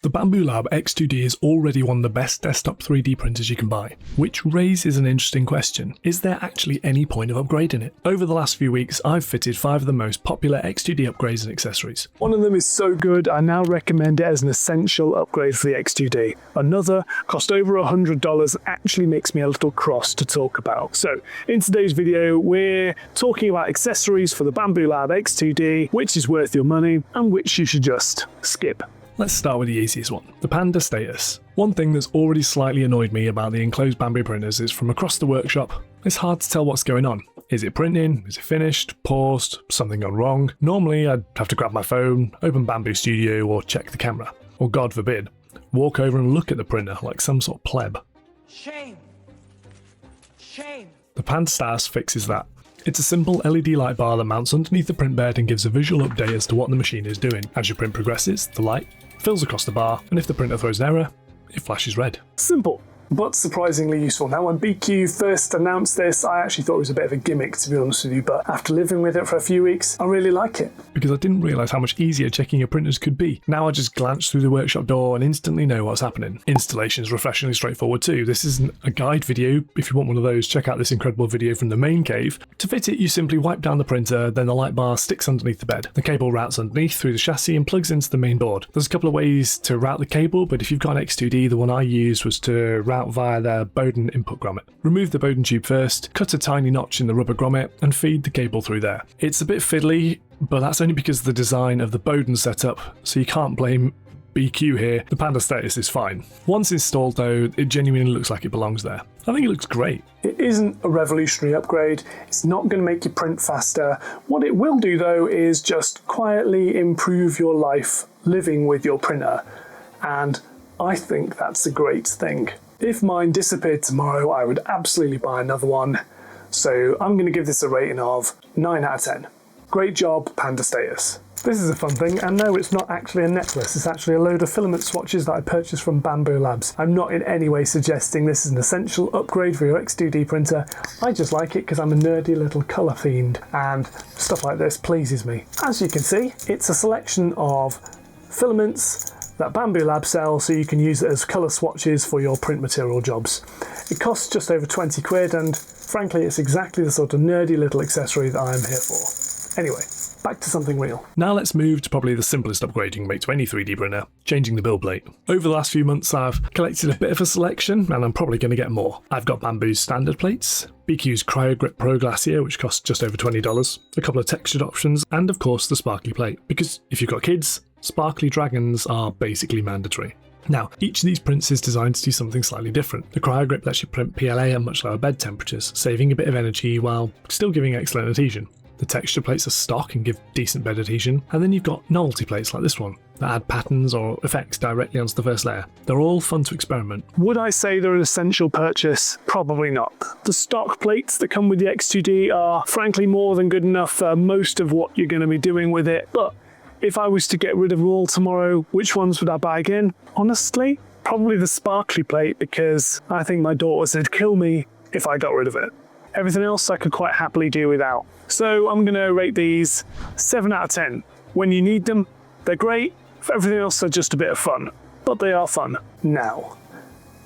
The Bambu Lab X2D is already one of the best desktop 3D printers you can buy, which raises an interesting question. Is there actually any point of upgrading it? Over the last few weeks, I've fitted 5 of the most popular X2D upgrades and accessories. One of them is so good, I now recommend it as an essential upgrade for the X2D. Another, cost over $100, actually makes me a little cross to talk about. So, in today's video, we're talking about accessories for the Bambu Lab X2D, which is worth your money, and which you should just skip. Let's start with the easiest one, the Panda status. One thing that's already slightly annoyed me about the enclosed Bambu printers is from across the workshop, it's hard to tell what's going on. Is it printing? Is it finished? Paused? Something gone wrong? Normally I'd have to grab my phone, open Bambu Studio or check the camera. Or God forbid, walk over and look at the printer like some sort of pleb. Shame! Shame! The Panda status fixes that. It's a simple LED light bar that mounts underneath the print bed and gives a visual update as to what the machine is doing. As your print progresses, the light fills across the bar, and if the printer throws an error, it flashes red. Simple, but surprisingly useful. Now, when BQ first announced this, I actually thought it was a bit of a gimmick, to be honest with you, but after living with it for a few weeks, I really like it. Because I didn't realise how much easier checking your printers could be. Now I just glance through the workshop door and instantly know what's happening. Installation is refreshingly straightforward too. This isn't a guide video. If you want one of those, check out this incredible video from the main cave. To fit it, you simply wipe down the printer, then the light bar sticks underneath the bed. The cable routes underneath through the chassis and plugs into the main board. There's a couple of ways to route the cable, but if you've got an X2D, the one I used was to route via the Bowden input grommet. Remove the Bowden tube first, cut a tiny notch in the rubber grommet, and feed the cable through there. It's a bit fiddly, but that's only because of the design of the Bowden setup, so you can't blame BQ here. The Panda status is fine. Once installed though, it genuinely looks like it belongs there. I think it looks great. It isn't a revolutionary upgrade, it's not going to make you print faster. What it will do though is just quietly improve your life living with your printer, and I think that's a great thing. If mine disappeared tomorrow, I would absolutely buy another one, so I'm going to give this a rating of 9 out of 10. Great job, Panda status. This is a fun thing, and no, it's not actually a necklace, it's actually a load of filament swatches that I purchased from Bambu Labs. I'm not in any way suggesting this is an essential upgrade for your X2D printer, I just like it because I'm a nerdy little colour fiend, and stuff like this pleases me. As you can see, it's a selection of filaments that Bambu Lab sells, so you can use it as colour swatches for your print material jobs. It costs just over 20 quid, and frankly it's exactly the sort of nerdy little accessory that I'm here for. Anyway, back to something real. Now let's move to probably the simplest upgrade you can make to any 3D printer, changing the build plate. Over the last few months I've collected a bit of a selection, and I'm probably going to get more. I've got Bambu's standard plates, BQ's CryoGrip Pro Glacier, which costs just over $20, a couple of textured options, and of course the sparkly plate, because if you've got kids, sparkly dragons are basically mandatory. Now, each of these prints is designed to do something slightly different. The CryoGrip lets you print PLA at much lower bed temperatures, saving a bit of energy while still giving excellent adhesion. The texture plates are stock and give decent bed adhesion, and then you've got novelty plates like this one that add patterns or effects directly onto the first layer. They're all fun to experiment. Would I say they're an essential purchase? Probably not. The stock plates that come with the X2D are frankly more than good enough for most of what you're going to be doing with it, but if I was to get rid of them all tomorrow, which ones would I buy again? Honestly, probably the sparkly plate, because I think my daughters would kill me if I got rid of it. Everything else I could quite happily do without. So I'm going to rate these 7 out of 10. When you need them, they're great. For everything else, they're just a bit of fun. But they are fun. Now,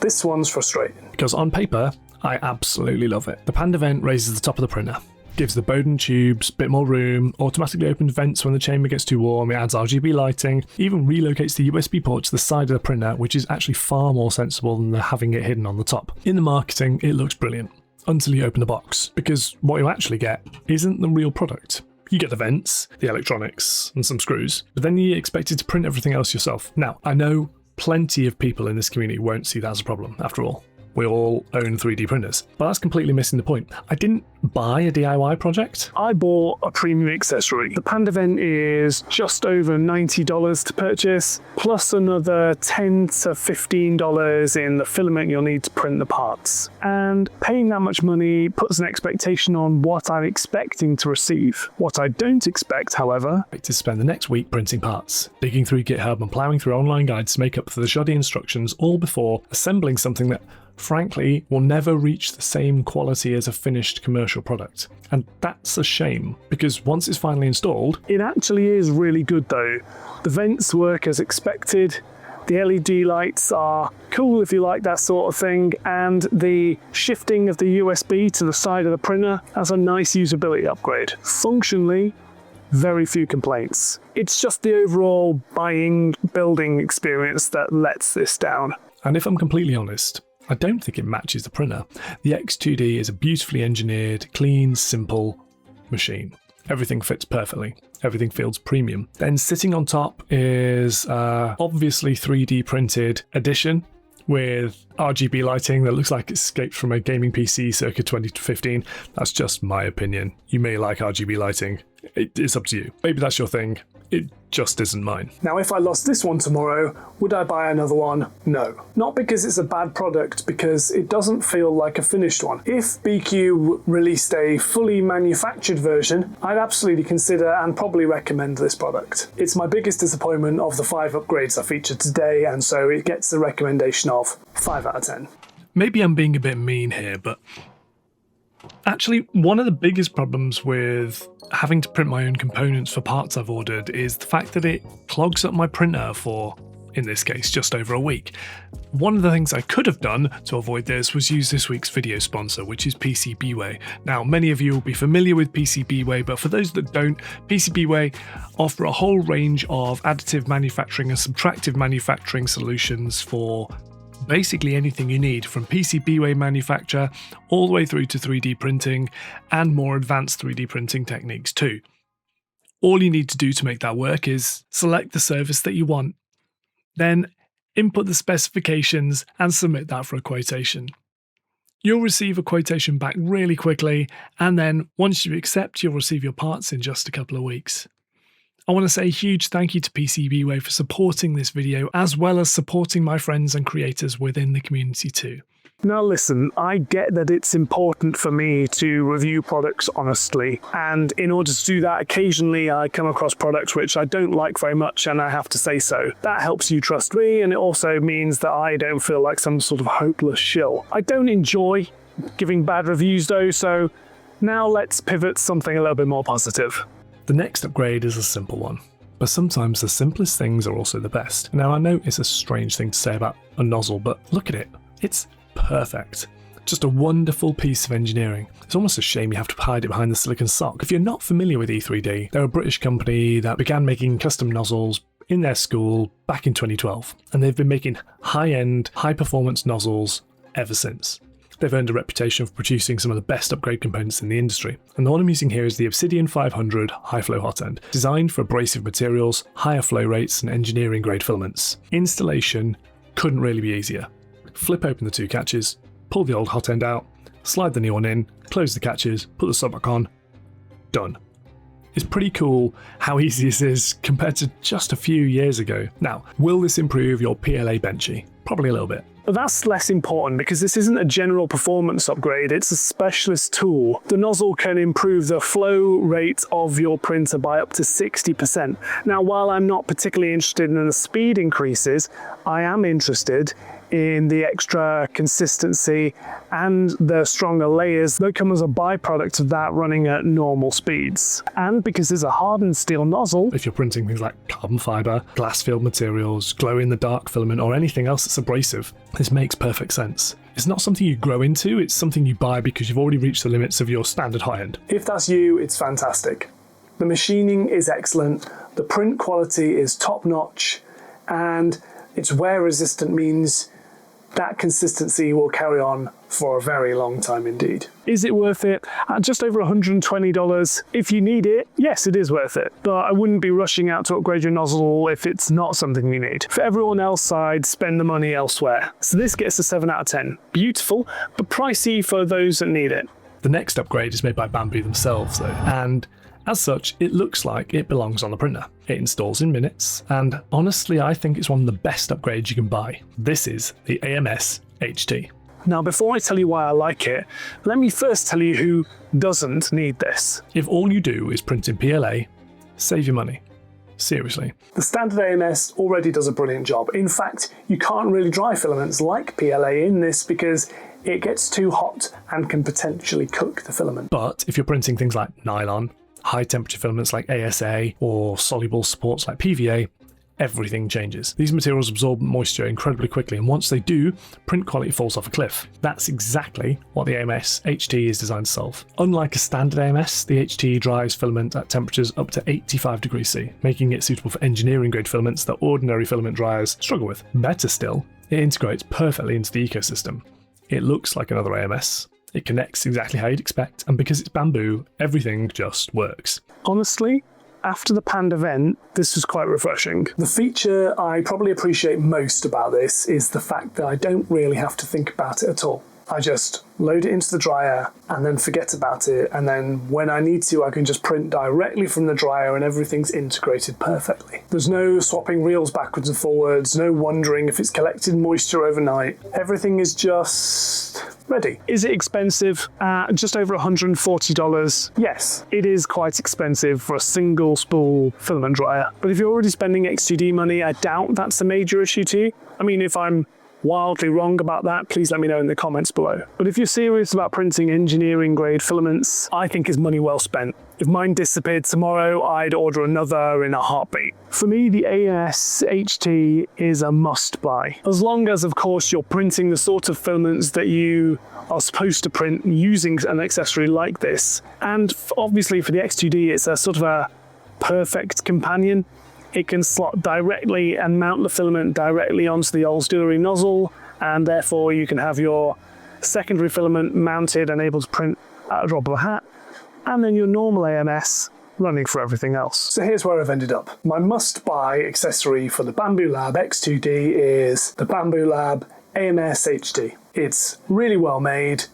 this one's frustrating. Because on paper, I absolutely love it. The Panda vent raises the top of the printer, gives the Bowden tubes a bit more room, automatically opens vents when the chamber gets too warm, it adds RGB lighting, even relocates the USB port to the side of the printer, which is actually far more sensible than having it hidden on the top. In the marketing, it looks brilliant, until you open the box, because what you actually get isn't the real product. You get the vents, the electronics, and some screws, but then you're expected to print everything else yourself. Now, I know plenty of people in this community won't see that as a problem, after all. We all own 3D printers, but that's completely missing the point. I didn't buy a DIY project. I bought a premium accessory. The Panda vent is just over $90 to purchase, plus another $10 to $15 in the filament you'll need to print the parts. And paying that much money puts an expectation on what I'm expecting to receive. What I don't expect, however, To spend the next week printing parts, digging through GitHub and ploughing through online guides to make up for the shoddy instructions, all before assembling something that frankly will never reach the same quality as a finished commercial product. And that's a shame, because once it's finally installed, it actually is really good though. The vents work as expected, The LED lights are cool if you like that sort of thing, and the shifting of the USB to the side of the printer has a nice usability upgrade. Functionally, very few complaints. It's just the overall building experience that lets this down. And if I'm completely honest, I don't think it matches the printer. The X2D is a beautifully engineered, clean, simple machine. Everything fits perfectly. Everything feels premium. Then sitting on top is obviously 3D printed edition with RGB lighting that looks like it escaped from a gaming PC circa 2015. That's just my opinion. You may like RGB lighting. It's up to you. Maybe that's your thing. It just isn't mine. Now, if I lost this one tomorrow, would I buy another one? No. Not because it's a bad product, because it doesn't feel like a finished one. If BQ released a fully manufactured version, I'd absolutely consider and probably recommend this product. It's my biggest disappointment of the 5 upgrades I featured today, and so it gets the recommendation of 5 out of 10. Maybe I'm being a bit mean here, but actually, one of the biggest problems with having to print my own components for parts I've ordered is the fact that it clogs up my printer for, in this case, just over a week. One of the things I could have done to avoid this was use this week's video sponsor, which is PCBWay. Now, many of you will be familiar with PCBWay, but for those that don't, PCBWay offer a whole range of additive manufacturing and subtractive manufacturing solutions for basically anything you need, from PCBWay manufacture all the way through to 3D printing and more advanced 3D printing techniques too. All you need to do to make that work is select the service that you want, then input the specifications and submit that for a quotation. You'll receive a quotation back really quickly, and then once you accept, you'll receive your parts in just a couple of weeks. I want to say a huge thank you to PCBWay for supporting this video, as well as supporting my friends and creators within the community too. Now listen, I get that it's important for me to review products honestly, and in order to do that, occasionally I come across products which I don't like very much, and I have to say so. That helps you trust me, and it also means that I don't feel like some sort of hopeless shill. I don't enjoy giving bad reviews though, so now let's pivot to something a little bit more positive. The next upgrade is a simple one, but sometimes the simplest things are also the best. Now, I know it's a strange thing to say about a nozzle, but look at it. It's perfect. Just a wonderful piece of engineering. It's almost a shame you have to hide it behind the silicon sock. If you're not familiar with E3D, they're a British company that began making custom nozzles in their school back in 2012, and they've been making high-end, high-performance nozzles ever since. They've earned a reputation for producing some of the best upgrade components in the industry, and the one I'm using here is the Obsidian 500 High Flow Hot End, designed for abrasive materials, higher flow rates, and engineering grade filaments. Installation couldn't really be easier. Flip open the 2 catches, pull the old hot end out, slide the new one in, close the catches, put the sub back on, done. It's pretty cool how easy this is compared to just a few years ago. Now, will this improve your PLA benchy? Probably a little bit. But that's less important because this isn't a general performance upgrade, it's a specialist tool. The nozzle can improve the flow rate of your printer by up to 60%. Now, while I'm not particularly interested in the speed increases, I am interested in the extra consistency and the stronger layers that come as a byproduct of that running at normal speeds. And because there's a hardened steel nozzle, if you're printing things like carbon fiber, glass filled materials, glow in the dark filament, or anything else that's abrasive, this makes perfect sense. It's not something you grow into, it's something you buy because you've already reached the limits of your standard high end. If that's you, it's fantastic. The machining is excellent, the print quality is top notch, and its wear resistant means that consistency will carry on for a very long time indeed. Is it worth it? At just over $120, if you need it, yes, it is worth it. But I wouldn't be rushing out to upgrade your nozzle if it's not something you need. For everyone else side, spend the money elsewhere. So this gets a 7 out of 10. Beautiful, but pricey for those that need it. The next upgrade is made by Bambu themselves though, and as such, it looks like it belongs on the printer. It installs in minutes, and honestly, I think it's one of the best upgrades you can buy. This is the AMS HT. Now, before I tell you why I like it, let me first tell you who doesn't need this. If all you do is print in PLA, save your money. Seriously. The standard AMS already does a brilliant job. In fact, you can't really dry filaments like PLA in this because it gets too hot and can potentially cook the filament. But if you're printing things like nylon, high temperature filaments like ASA, or soluble supports like PVA, everything changes. These materials absorb moisture incredibly quickly, and once they do, print quality falls off a cliff. That's exactly what the AMS HT is designed to solve. Unlike a standard AMS, the HT dries filament at temperatures up to 85 degrees C, making it suitable for engineering grade filaments that ordinary filament dryers struggle with. Better still, it integrates perfectly into the ecosystem. It looks like another AMS, it connects exactly how you'd expect, and because it's Bambu, everything just works. Honestly, after the panned event, this was quite refreshing. The feature I probably appreciate most about this is the fact that I don't really have to think about it at all. I just load it into the dryer and then forget about it, and then when I need to, I can just print directly from the dryer and everything's integrated perfectly. There's no swapping reels backwards and forwards, no wondering if it's collected moisture overnight. Everything is just ready. Is it expensive? Just over $140. Yes, it is quite expensive for a single spool filament dryer. But if you're already spending X2D money, I doubt that's a major issue to you. I mean, if I'm wildly wrong about that, please let me know in the comments below. But if you're serious about printing engineering grade filaments, I think it's money well spent. If mine disappeared tomorrow, I'd order another in a heartbeat. For me, the AMS HT is a must buy. As long as, of course, you're printing the sort of filaments that you are supposed to print using an accessory like this. And obviously for the X2D, it's a sort of a perfect companion. It can slot directly and mount the filament directly onto the auxiliary nozzle, and therefore you can have your secondary filament mounted and able to print at a drop of a hat, and then your normal AMS running for everything else. So here's where I've ended up. My must-buy accessory for the Bambu Lab X2D is the Bambu Lab AMS HT. It's really well made,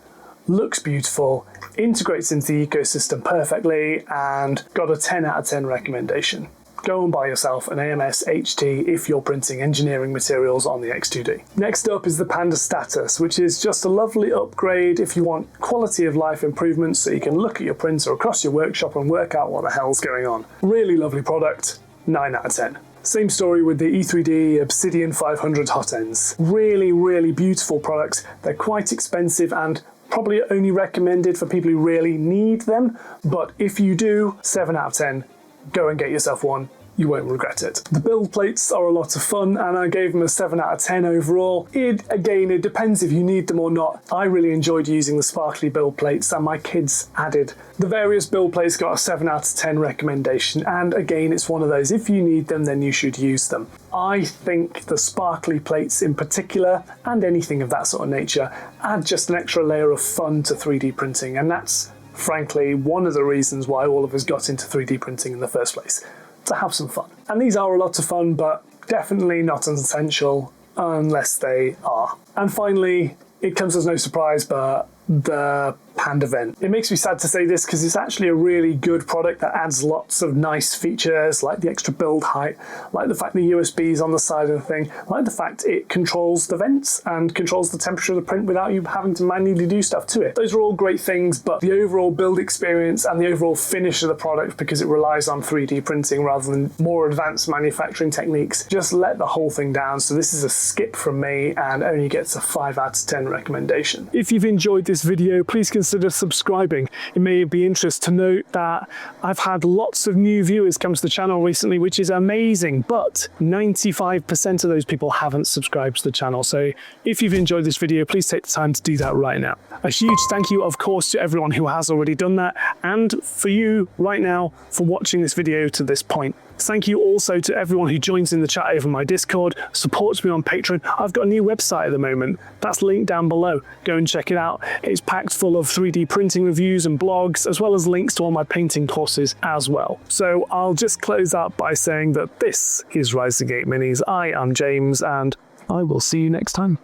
looks beautiful, integrates into the ecosystem perfectly, and got a 10 out of 10 recommendation. Go and buy yourself an AMS HT if you're printing engineering materials on the X2D. Next up is the Panda Status, which is just a lovely upgrade if you want quality of life improvements so you can look at your printer across your workshop and work out what the hell's going on. Really lovely product, 9 out of 10. Same story with the E3D Obsidian 500 hot ends. Really, really beautiful products. They're quite expensive and probably only recommended for people who really need them, but if you do, 7 out of 10. Go and get yourself one, you won't regret it. The build plates are a lot of fun, and I gave them a 7 out of 10 overall. Again, it depends if you need them or not. I really enjoyed using the sparkly build plates, and my kids added. The various build plates got a 7 out of 10 recommendation, and again, it's one of those, if you need them, then you should use them. I think the sparkly plates in particular, and anything of that sort of nature, add just an extra layer of fun to 3D printing, and that's frankly one of the reasons why all of us got into 3D printing in the first place, to have some fun. And these are a lot of fun, but definitely not as essential unless they are. And finally, it comes as no surprise, but the panned event. It makes me sad to say this because it's actually a really good product that adds lots of nice features, like the extra build height, like the fact the USB is on the side of the thing, like the fact it controls the vents and controls the temperature of the print without you having to manually do stuff to it. Those are all great things, but the overall build experience and the overall finish of the product, because it relies on 3D printing rather than more advanced manufacturing techniques, just let the whole thing down. So this is a skip from me and only gets a 5 out of 10 recommendation. If you've enjoyed this video, please consider subscribing. It may be interesting to note that I've had lots of new viewers come to the channel recently, which is amazing, but 95% of those people haven't subscribed to the channel. So if you've enjoyed this video, please take the time to do that right now. A huge thank you, of course, to everyone who has already done that, and for you right now for watching this video to this point. Thank you also to everyone who joins in the chat over my Discord, supports me on Patreon. I've got a new website at the moment. That's linked down below. Go and check it out. It's packed full of 3D printing reviews and blogs, as well as links to all my painting courses as well. So I'll just close out by saying that this is RisingApe Minis. I am James, and I will see you next time.